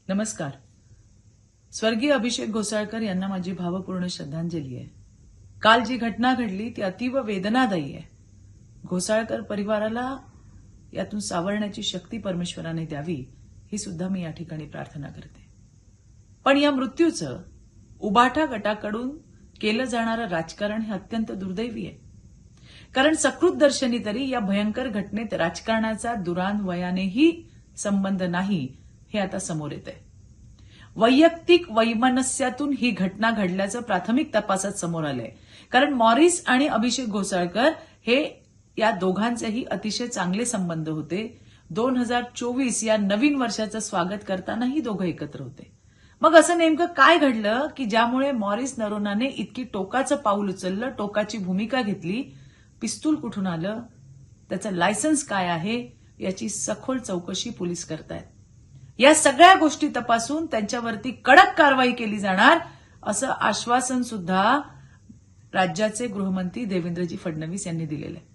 नमस्कार. स्वर्गीय अभिषेक घोसाळकर यांना माझी भावपूर्ण श्रद्धांजली आहे. काल जी घटना घडली ती अतीव वेदनादायी आहे. घोसाळकर परिवाराला यातून सावरण्याची शक्ती परमेश्वराने द्यावी ही सुद्धा मी या ठिकाणी प्रार्थना करते. पण या मृत्यूचं उबाठा गटाकडून केलं जाणारं राजकारण हे अत्यंत दुर्दैवी आहे. कारण सकृत दर्शनी तरी या भयंकर घटनेत राजकारणाचा दुरान्वयानेही संबंध नाही हे आता समोर येत आहे. वैयक्तिक वैमनस्यातून ही घटना घडल्याचं प्राथमिक तपासात समोर आलंय. कारण मॉरिस आणि अभिषेक घोसाळकर हे या दोघांचेही अतिशय चांगले संबंध होते. 2024 या नवीन वर्षाचं स्वागत करतानाही दोघं एकत्र होते. मग असं नेमकं काय घडलं की ज्यामुळे मॉरिस नरोनाने इतकी टोकाचं पाऊल उचललं, टोकाची भूमिका घेतली? पिस्तूल कुठून आलं, त्याचं लायसन्स काय आहे याची सखोल चौकशी पोलीस करतायत. या सगळ्या गोष्टी तपासून त्यांच्यावरती कडक कारवाई केली जाणार असं आश्वासन सुद्धा राज्याचे गृहमंत्री देवेंद्रजी फडणवीस यांनी दिलेलं आहे.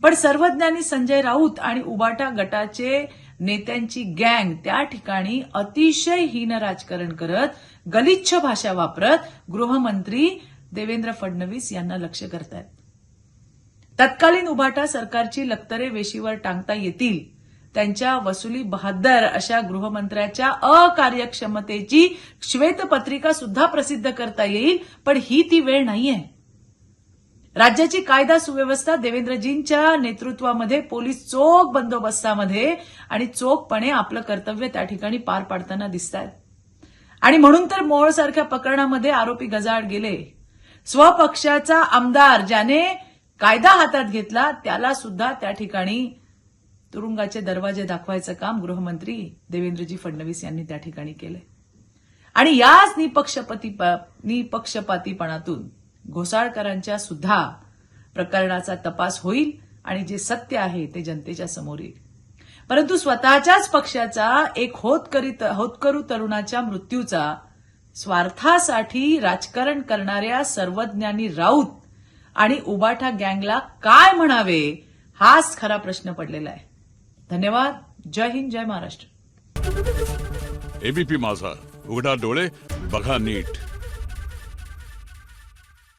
पण सर्वज्ञानी संजय राऊत आणि उबाटा गटाचे नेत्यांची गँग त्या ठिकाणी अतिशय हीन राजकारण करत, गलिच्छ भाषा वापरत गृहमंत्री देवेंद्र फडणवीस यांना लक्ष्य करतायत. तत्कालीन उबाटा सरकारची लक्तरे वेशीवर टांगता येतील, त्यांच्या वसुली बहाद्दर अशा गृहमंत्र्याच्या अकार्यक्षमतेची श्वेतपत्रिका सुद्धा प्रसिद्ध करता येईल. पण ही ती वेळ नाहीये. राज्याची कायदा सुव्यवस्था देवेंद्रजींच्या नेतृत्वामध्ये पोलीस चोख बंदोबस्तामध्ये आणि चोखपणे आपलं कर्तव्य त्या ठिकाणी पार पाडताना दिसतायत. आणि म्हणून तर मोहोळसारख्या प्रकरणामध्ये आरोपी गजाआड गेले. स्वपक्षाचा आमदार ज्याने कायदा हातात घेतला त्याला सुद्धा त्या ठिकाणी तुरुंगाचे दरवाजे दाखवायचं काम गृहमंत्री देवेंद्रजी फडणवीस यांनी त्या ठिकाणी केलंय. आणि याच निपक्षपातीपणातून घोसाळकरांच्या सुद्धा प्रकरणाचा तपास होईल आणि जे सत्य आहे ते जनतेच्या समोर येईल. परंतु स्वतःच्याच पक्षाचा एक होतकरू तरुणाच्या मृत्यूचा स्वार्थासाठी राजकारण करणाऱ्या सर्वज्ञानी राऊत आणि उबाठा गँगला काय म्हणावे हाच खरा प्रश्न पडलेला आहे. धन्यवाद. जय हिंद, जय महाराष्ट्र. एबीपी माझा, उघडा डोळे बघा नीट.